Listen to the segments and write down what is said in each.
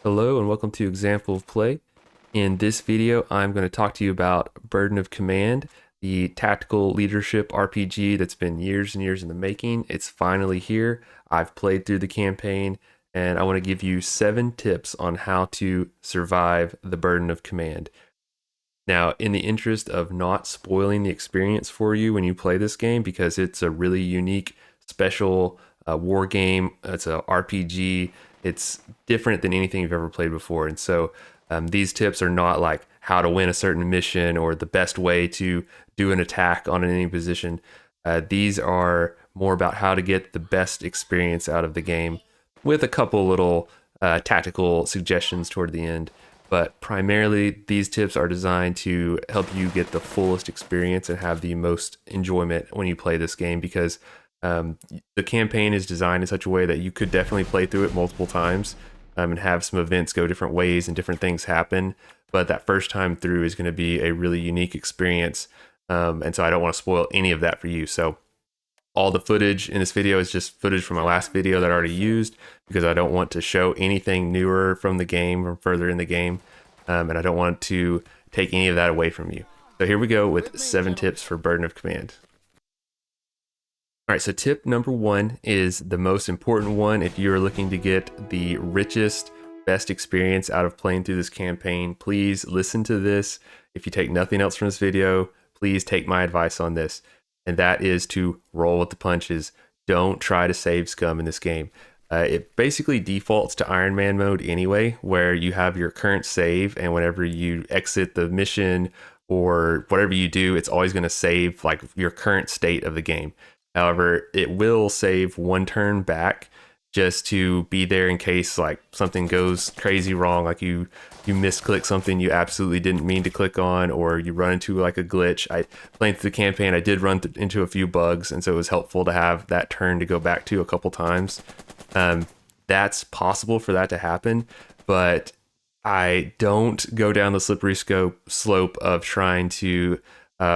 Hello and welcome to Example of Play. In this video, I'm going to talk to you about Burden of Command, the tactical leadership RPG that's been years and years in the making. It's finally here. I've played through the campaign and I want to give you 7 tips on how to survive the Burden of Command. Now, in the interest of not spoiling the experience for you when you play this game, because it's a really unique, special war game, it's a RPG, it's different than anything you've ever played before. And so these tips are not like how to win a certain mission or the best way to do an attack on any position. These are more about how to get the best experience out of the game with a couple little tactical suggestions toward the end. But primarily, these tips are designed to help you get the fullest experience and have the most enjoyment when you play this game, because the campaign is designed in such a way that you could definitely play through it multiple times and have some events go different ways and different things happen. But that first time through is going to be a really unique experience. And so I don't want to spoil any of that for you. So all the footage in this video is just footage from my last video that I already used, because I don't want to show anything newer from the game or further in the game. And I don't want to take any of that away from you. So here we go with 7 tips for Burden of Command. All right, so tip number 1 is the most important one if you're looking to get the richest, best experience out of playing through this campaign. Please listen to this. If you take nothing else from this video, please take my advice on this. And that is to roll with the punches. Don't try to save scum in this game. It basically defaults to Iron Man mode anyway, where you have your current save, and whenever you exit the mission or whatever you do, it's always going to save like your current state of the game. However, it will save 1 turn back just to be there in case like something goes crazy wrong, like you misclick something you absolutely didn't mean to click on, or you run into like a glitch. Playing through the campaign, I did run into a few bugs, and so it was helpful to have that turn to go back to a couple times. That's possible for that to happen, but I don't go down the slippery slope of trying to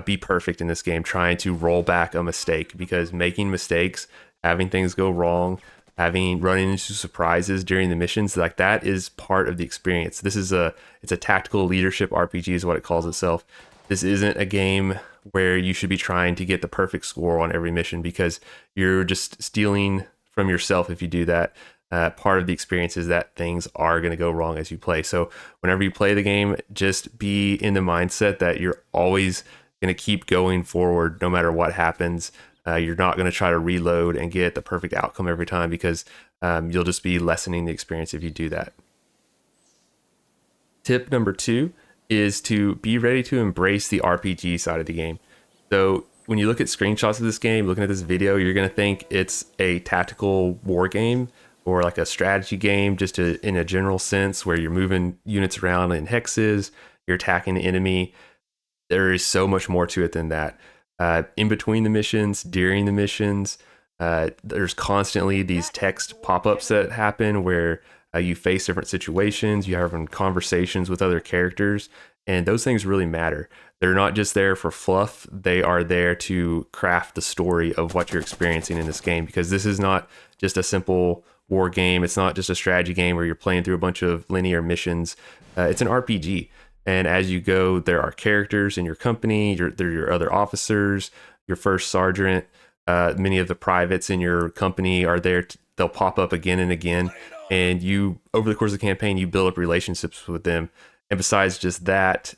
be perfect in this game, trying to roll back a mistake, because making mistakes, having things go wrong, running into surprises during the missions, like that is part of the experience. It's a tactical leadership RPG is what it calls itself. This isn't a game where you should be trying to get the perfect score on every mission, because you're just stealing from yourself if you do that. Part of the experience is that things are going to go wrong as you play. So whenever you play the game, just be in the mindset that you're always going to keep going forward no matter what happens. You're not going to try to reload and get the perfect outcome every time, because you'll just be lessening the experience if you do that. Tip number 2 is to be ready to embrace the RPG side of the game. So when you look at screenshots of this game, looking at this video, you're going to think it's a tactical war game or like a strategy game, just in a general sense, where you're moving units around in hexes, you're attacking the enemy. There is so much more to it than that. In between the missions, during the missions, there's constantly these text pop-ups that happen where you face different situations, you have conversations with other characters, and those things really matter. They're not just there for fluff, they are there to craft the story of what you're experiencing in this game, because this is not just a simple war game. It's not just a strategy game where you're playing through a bunch of linear missions. It's an RPG. And as you go, there are characters in your company, there are your other officers, your first sergeant, many of the privates in your company are there. They'll pop up again and again. And you, over the course of the campaign, you build up relationships with them. And besides just that,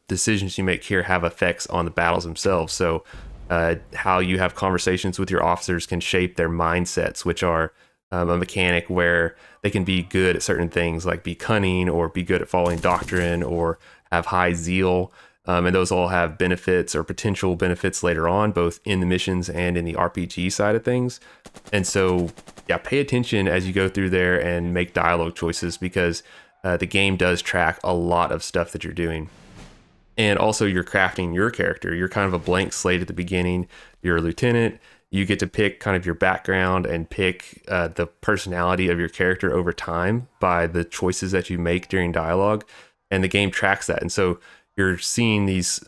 decisions you make here have effects on the battles themselves. So how you have conversations with your officers can shape their mindsets, which are a mechanic where they can be good at certain things, like be cunning or be good at following doctrine or have high zeal. And those all have benefits or potential benefits later on, both in the missions and in the RPG side of things. And so, yeah, pay attention as you go through there and make dialogue choices, because the game does track a lot of stuff that you're doing. And also, you're crafting your character. You're kind of a blank slate at the beginning. You're a lieutenant. You get to pick kind of your background and pick the personality of your character over time by the choices that you make during dialogue. And the game tracks that. And so you're seeing these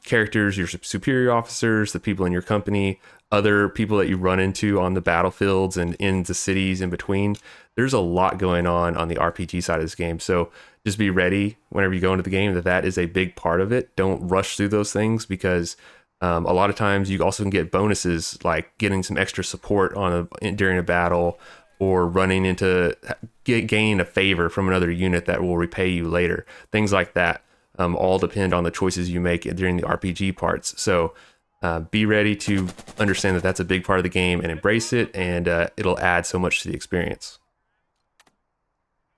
characters, your superior officers, the people in your company, other people that you run into on the battlefields and in the cities in between. There's a lot going on the RPG side of this game. So just be ready whenever you go into the game that is a big part of it. Don't rush through those things because a lot of times you also can get bonuses like getting some extra support during a battle, or running into gaining a favor from another unit that will repay you later. Things like that all depend on the choices you make during the RPG parts. So be ready to understand that that's a big part of the game and embrace it, and it'll add so much to the experience.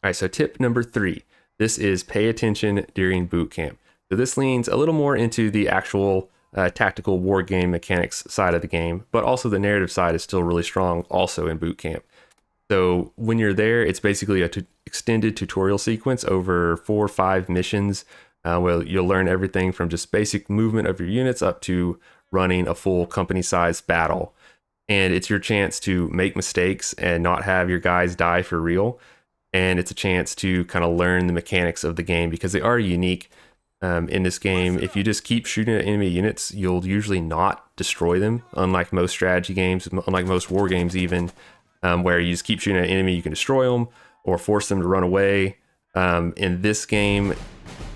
All right, so tip number 3. This is pay attention during boot camp. So this leans a little more into the actual tactical war game mechanics side of the game, but also the narrative side is still really strong also in boot camp. So when you're there, it's basically extended tutorial sequence over 4 or 5 missions where you'll learn everything from just basic movement of your units up to running a full company-sized battle. And it's your chance to make mistakes and not have your guys die for real. And it's a chance to kind of learn the mechanics of the game because they are unique. In this game, if you just keep shooting at enemy units, you'll usually not destroy them, unlike most strategy games, unlike most war games even, where you just keep shooting at an enemy, you can destroy them or force them to run away. In this game,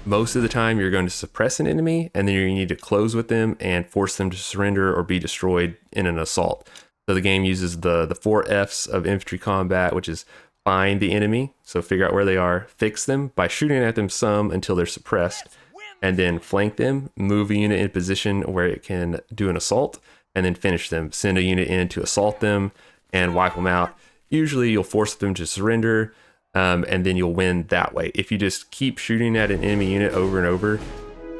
most of the time you're going to suppress an enemy, and then you need to close with them and force them to surrender or be destroyed in an assault. So the game uses the 4 F's of infantry combat, which is find the enemy, so figure out where they are, fix them by shooting at them some until they're suppressed, and then flank them, move a unit in position where it can do an assault, and then finish them. Send a unit in to assault them and wipe them out. Usually you'll force them to surrender, and then you'll win that way. If you just keep shooting at an enemy unit over and over,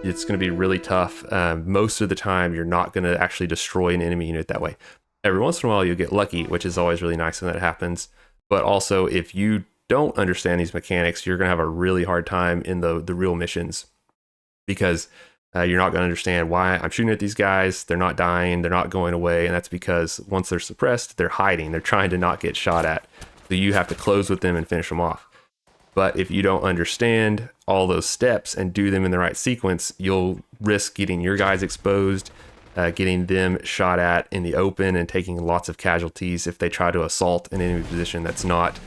it's going to be really tough. Most of the time, you're not going to actually destroy an enemy unit that way. Every once in a while, you'll get lucky, which is always really nice when that happens. But also, if you don't understand these mechanics, you're going to have a really hard time in the real missions because you're not going to understand why I'm shooting at these guys. They're not dying. They're not going away. And that's because once they're suppressed, they're hiding. They're trying to not get shot at. So you have to close with them and finish them off. But if you don't understand all those steps and do them in the right sequence, you'll risk getting your guys exposed, getting them shot at in the open and taking lots of casualties if they try to assault an enemy position that's not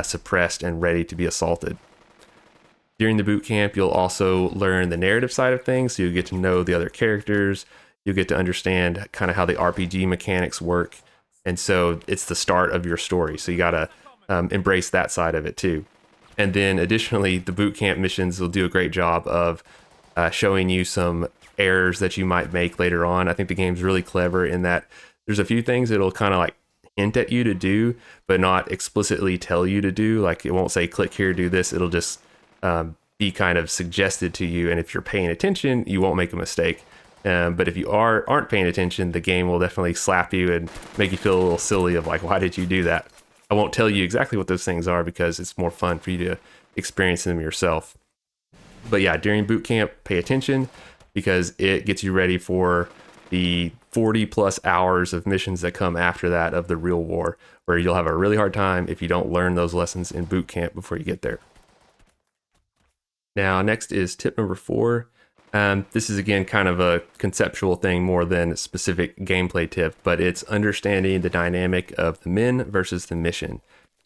suppressed and ready to be assaulted. During the boot camp, you'll also learn the narrative side of things, so you'll get to know the other characters, you'll get to understand kind of how the RPG mechanics work, and so it's the start of your story, so you gotta embrace that side of it too. And then additionally, the boot camp missions will do a great job of showing you some errors that you might make later on. I think the game's really clever in that there's a few things it'll kind of like hint at you to do, but not explicitly tell you to do. Like it won't say click here, do this. It'll just be kind of suggested to you. And if you're paying attention, you won't make a mistake. But if you aren't paying attention, the game will definitely slap you and make you feel a little silly of like, why did you do that? I won't tell you exactly what those things are because it's more fun for you to experience them yourself. But yeah, during boot camp, pay attention because it gets you ready for the 40 plus hours of missions that come after that of the real war, where you'll have a really hard time if you don't learn those lessons in boot camp before you get there. Now, next is tip number 4. This is again kind of a conceptual thing more than a specific gameplay tip, but it's understanding the dynamic of the men versus the mission.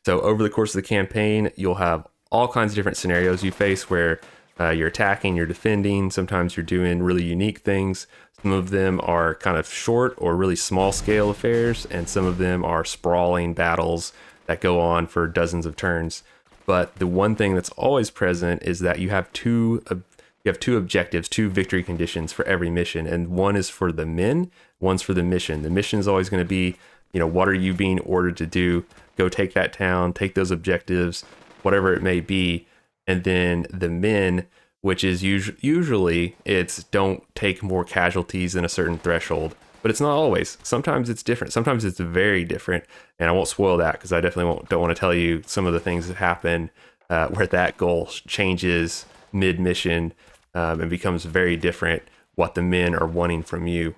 So over the course of the campaign, you'll have all kinds of different scenarios you face where you're attacking, you're defending, sometimes you're doing really unique things. Some of them are kind of short or really small scale affairs, and some of them are sprawling battles that go on for dozens of turns. But the one thing that's always present is that you have two objectives, 2 victory conditions for every mission, and one is for the men, one's for the mission. The mission is always going to be, what are you being ordered to do? Go take that town, take those objectives, whatever it may be. And then the men, which is usually it's don't take more casualties than a certain threshold, but it's not always. Sometimes it's different. Sometimes it's very different, and I won't spoil that because I definitely don't want to tell you some of the things that happen where that goal changes mid-mission and becomes very different what the men are wanting from you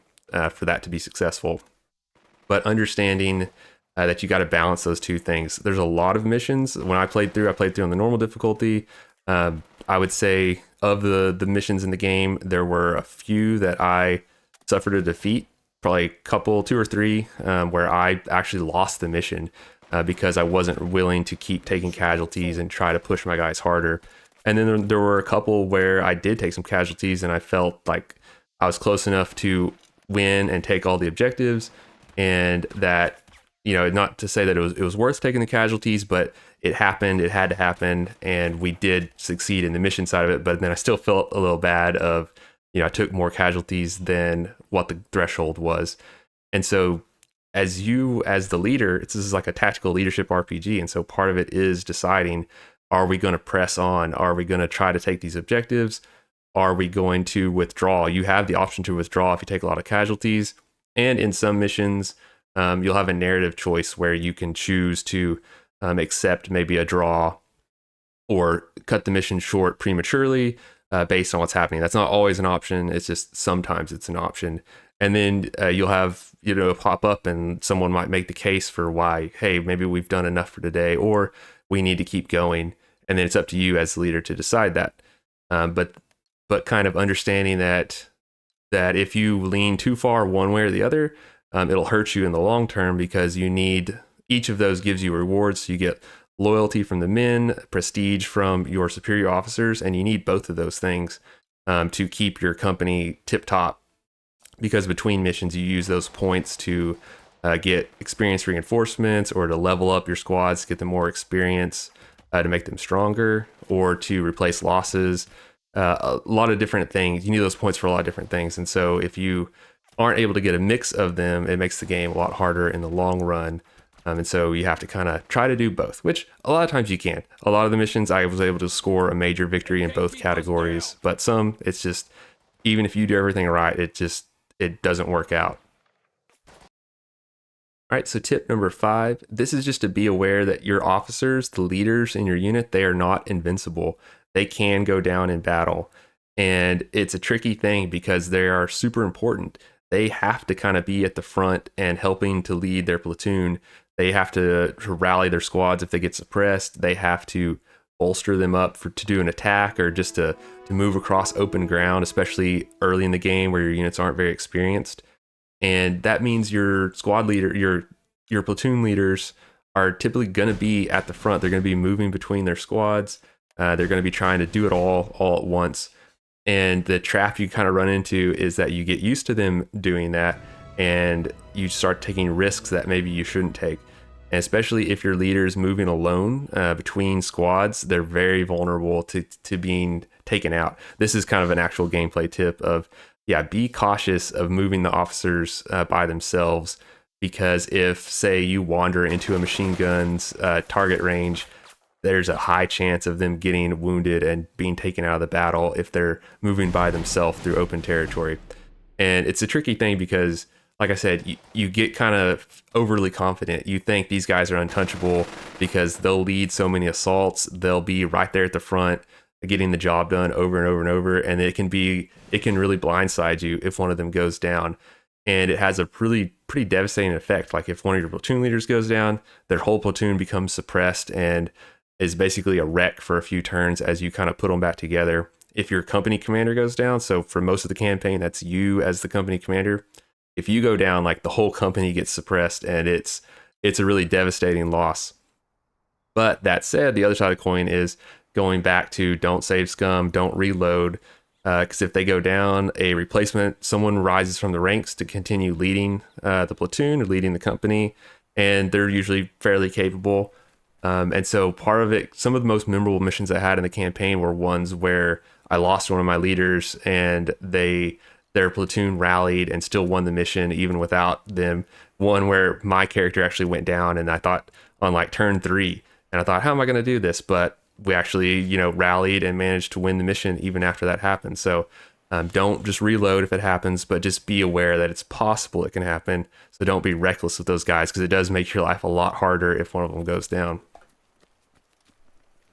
for that to be successful. But understanding that you got to balance those two things. There's a lot of missions. When I played through on the normal difficulty. I would say of the missions in the game, there were a few that I suffered a defeat probably a couple, two or three, where I actually lost the mission because I wasn't willing to keep taking casualties and try to push my guys harder. And then there were a couple where I did take some casualties and I felt like I was close enough to win and take all the objectives, and that, not to say that it was worth taking the casualties, but it happened, it had to happen, and we did succeed in the mission side of it. But then I still felt a little bad of, I took more casualties than what the threshold was. And so as the leader, this is like a tactical leadership RPG. And so part of it is deciding, are we going to press on? Are we going to try to take these objectives? Are we going to withdraw? You have the option to withdraw if you take a lot of casualties. And in some missions, you'll have a narrative choice where you can choose to accept maybe a draw or cut the mission short prematurely based on what's happening. That's not always an option. It's just sometimes it's an option. And then you'll have, pop up and someone might make the case for why, hey, maybe we've done enough for today, or we need to keep going. And then it's up to you as the leader to decide that. But kind of understanding that if you lean too far one way or the other, it'll hurt you in the long term, because each of those gives you rewards. So you get loyalty from the men, prestige from your superior officers, and you need both of those things to keep your company tip top, because between missions you use those points to get experience reinforcements, or to level up your squads to get them more experience, to make them stronger, or to replace losses. A lot of different things. You need those points for a lot of different things. And so if you aren't able to get a mix of them, it makes the game a lot harder in the long run. And so you have to kind of try to do both, which a lot of times you can. A lot of the missions I was able to score a major victory in both categories, but some, it's just, even if you do everything right, it doesn't work out. All right, so tip number 5, this is just to be aware that your officers, the leaders in your unit, they are not invincible. They can go down in battle. And it's a tricky thing because they are super important. They have to kind of be at the front and helping to lead their platoon. They have to rally their squads if they get suppressed. They have to bolster them up to do an attack, or just to move across open ground, especially early in the game where your units aren't very experienced. And that means your squad leader, your platoon leaders are typically going to be at the front. They're going to be moving between their squads. They're going to be trying to do it all at once. And the trap you kind of run into is that you get used to them doing that, and you start taking risks that maybe you shouldn't take. And especially if your leader is moving alone between squads, they're very vulnerable to being taken out. This is kind of an actual gameplay tip of, be cautious of moving the officers by themselves, because if, say, you wander into a machine gun's target range, there's a high chance of them getting wounded and being taken out of the battle if they're moving by themselves through open territory. And it's a tricky thing because, like I said, you get kind of overly confident. You think these guys are untouchable because they'll lead so many assaults. They'll be right there at the front getting the job done over and over and over. And it can really blindside you if one of them goes down. And it has a pretty devastating effect. Like if one of your platoon leaders goes down, their whole platoon becomes suppressed and is basically a wreck for a few turns as you kind of put them back together. If your company commander goes down, so for most of the campaign, that's you as the company commander. If you go down, like the whole company gets suppressed, and it's a really devastating loss. But that said, the other side of the coin is going back to don't save scum, don't reload, because if they go down, a replacement, someone rises from the ranks to continue leading the platoon or leading the company, and they're usually fairly capable. And so part of it, some of the most memorable missions I had in the campaign were ones where I lost one of my leaders and their platoon rallied and still won the mission even without them. One where my character actually went down, and I thought on like turn 3, and I thought, how am I going to do this? But we actually, rallied and managed to win the mission even after that happened. So don't just reload if it happens, but just be aware that it's possible it can happen. So don't be reckless with those guys, because it does make your life a lot harder if one of them goes down.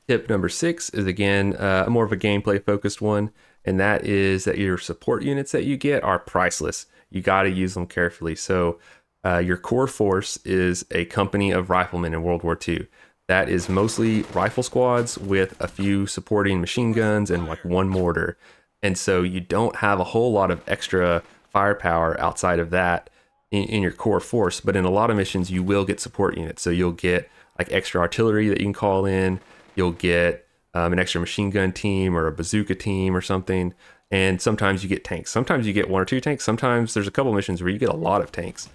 Tip number 6 is, again, more of a gameplay focused one, and that is that your support units that you get are priceless. You got to use them carefully. So your core force is a company of riflemen in World War II. That is mostly rifle squads with a few supporting machine guns and like one mortar. And so you don't have a whole lot of extra firepower outside of that. in your core force. But in a lot of missions, you will get support units. So you'll get like extra artillery that you can call in. You'll get an extra machine gun team or a bazooka team or something. And sometimes you get tanks. Sometimes you get one or two tanks. Sometimes there's a couple missions where you get a lot of tanks.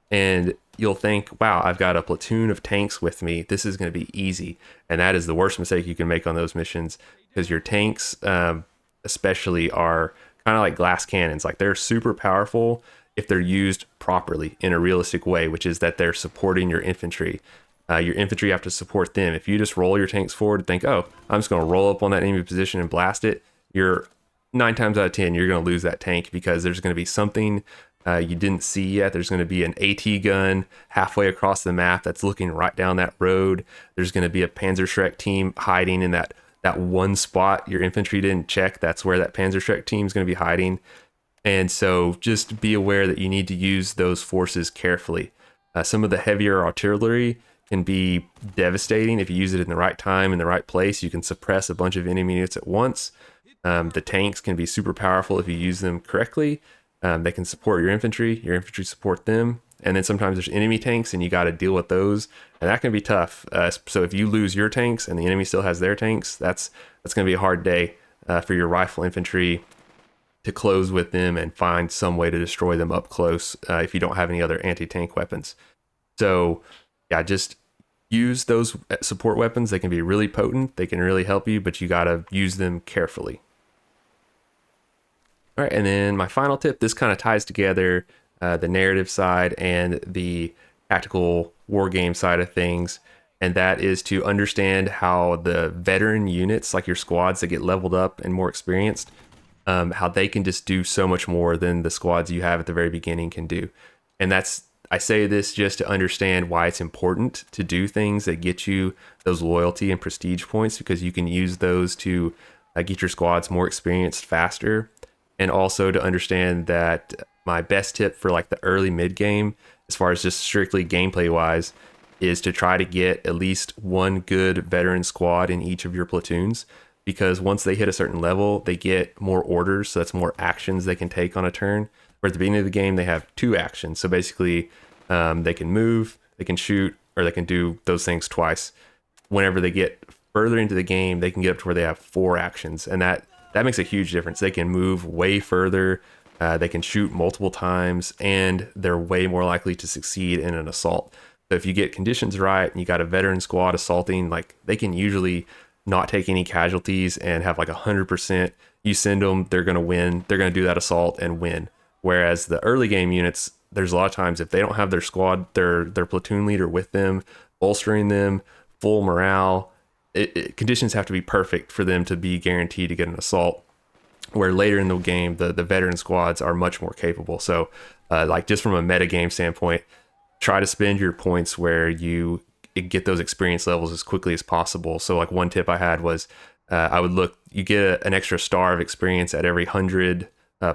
And you'll think, wow, I've got a platoon of tanks with me. This is going to be easy. And that is the worst mistake you can make on those missions, because your tanks, especially, are kind of like glass cannons. Like, they're super powerful if they're used properly in a realistic way, which is that they're supporting your infantry. Your infantry have to support them. If you just roll your tanks forward and think, oh, I'm just going to roll up on that enemy position and blast it, you're 9 times out of 10, you're going to lose that tank, because there's going to be something you didn't see yet. There's going to be an AT gun halfway across the map that's looking right down that road. There's going to be a Panzerschreck team hiding in that one spot your infantry didn't check. That's where that Panzerschreck team is going to be hiding. And so just be aware that you need to use those forces carefully. Some of the heavier artillery can be devastating if you use it in the right time, in the right place. You can suppress a bunch of enemy units at once. The tanks can be super powerful if you use them correctly. They can support your infantry support them. And then sometimes there's enemy tanks and you got to deal with those. And that can be tough. So if you lose your tanks and the enemy still has their tanks, that's going to be a hard day for your rifle infantry to close with them and find some way to destroy them up close if you don't have any other anti-tank weapons. So yeah, just use those support weapons. They can be really potent. They can really help you, but you got to use them carefully. All right, and then my final tip, this kind of ties together the narrative side and the tactical war game side of things, and that is to understand how the veteran units, like your squads that get leveled up and more experienced, how they can just do so much more than the squads you have at the very beginning can do. And I say this just to understand why it's important to do things that get you those loyalty and prestige points, because you can use those to get your squads more experienced faster. And also to understand that my best tip for like the early mid game, as far as just strictly gameplay wise, is to try to get at least one good veteran squad in each of your platoons, because once they hit a certain level, they get more orders. So that's more actions they can take on a turn. Where at the beginning of the game, they have 2 actions. So basically, they can move, they can shoot, or they can do those things twice. Whenever they get further into the game, they can get up to where they have 4 actions. And that makes a huge difference. They can move way further, they can shoot multiple times, and they're way more likely to succeed in an assault. So if you get conditions right and you got a veteran squad assaulting, like, they can usually not take any casualties and have like 100%. You send them, they're going to win. They're going to do that assault and win. Whereas the early game units, there's a lot of times if they don't have their squad, their platoon leader with them, bolstering them, full morale, conditions have to be perfect for them to be guaranteed to get an assault, where later in the game the veteran squads are much more capable. So like, just from a meta game standpoint, try to spend your points where you get those experience levels as quickly as possible. So like, one tip I had was I would look, you get an extra star of experience at every 100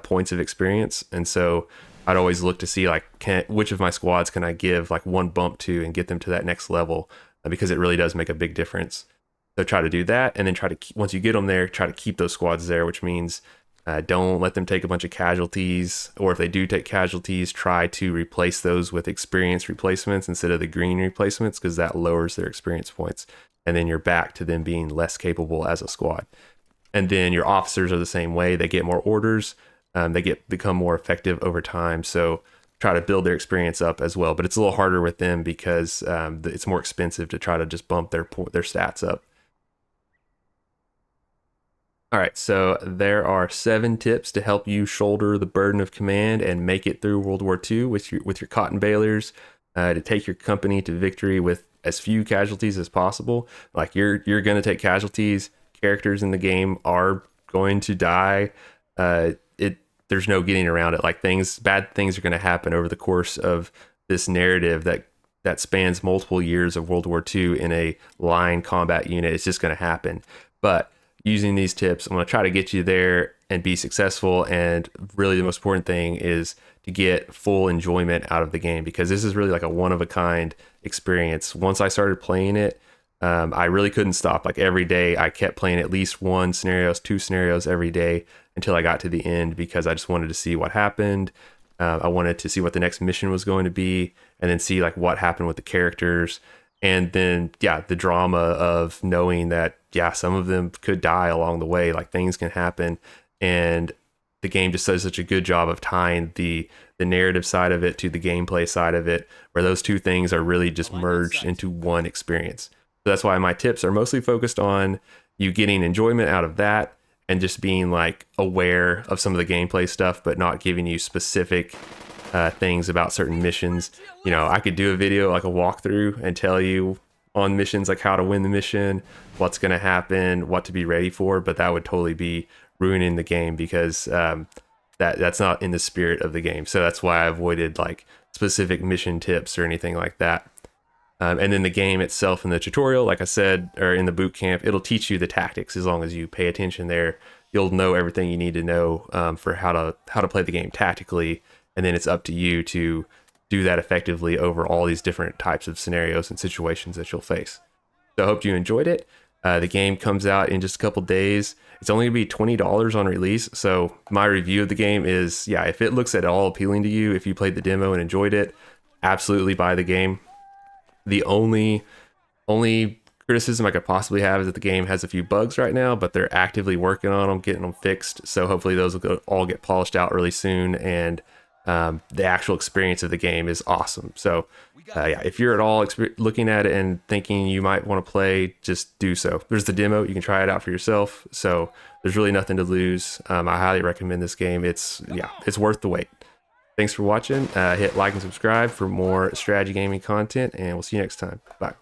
points of experience. And so I'd always look to see like, which of my squads can I give like one bump to and get them to that next level, because it really does make a big difference. So try to do that, and then try to once you get them there, try to keep those squads there, which means don't let them take a bunch of casualties, or if they do take casualties, try to replace those with experience replacements instead of the green replacements, because that lowers their experience points, and then you're back to them being less capable as a squad. And then your officers are the same way. They get more orders, they become more effective over time. So try to build their experience up as well, but it's a little harder with them because it's more expensive to try to just bump their stats up. All right, so there are 7 tips to help you shoulder the burden of command and make it through World War II with your cotton balers, to take your company to victory with as few casualties as possible. Like, you're going to take casualties. Characters in the game are going to die. There's no getting around it. Like, bad things are going to happen over the course of this narrative that spans multiple years of World War II in a line combat unit. It's just going to happen. But using these tips, I'm going to try to get you there and be successful. And really, the most important thing is to get full enjoyment out of the game, because this is really like a one-of-a-kind experience. Once I started playing it, I really couldn't stop. Like, every day I kept playing at least 1 scenario, 2 scenarios every day until I got to the end, because I just wanted to see what happened. I wanted to see what the next mission was going to be, and then see like what happened with the characters, and then the drama of knowing that some of them could die along the way, like things can happen, and the game just does such a good job of tying the narrative side of it to the gameplay side of it, where those two things are really just merged into one experience. So that's why my tips are mostly focused on you getting enjoyment out of that and just being like aware of some of the gameplay stuff, but not giving you specific things about certain missions. You know, I could do a video like a walkthrough and tell you on missions like how to win the mission, what's going to happen, what to be ready for, but that would totally be ruining the game because that's not in the spirit of the game. So that's why I avoided like specific mission tips or anything like that. And then the game itself in the tutorial, like I said, or in the boot camp, it'll teach you the tactics. As long as you pay attention there, you'll know everything you need to know for how to play the game tactically. And then it's up to you to do that effectively over all these different types of scenarios and situations that you'll face. So I hope you enjoyed it. The game comes out in just a couple days. It's only gonna be $20 on release. So my review of the game is, if it looks at all appealing to you, if you played the demo and enjoyed it, absolutely buy the game. The only criticism I could possibly have is that the game has a few bugs right now, but they're actively working on them, getting them fixed. So hopefully those will all get polished out really soon, and the actual experience of the game is awesome. So if you're at all looking at it and thinking you might want to play, just do so. There's the demo, you can try it out for yourself. So there's really nothing to lose. I highly recommend this game. It's worth the wait. Thanks for watching. Hit like and subscribe for more strategy gaming content, and we'll see you next time. Bye.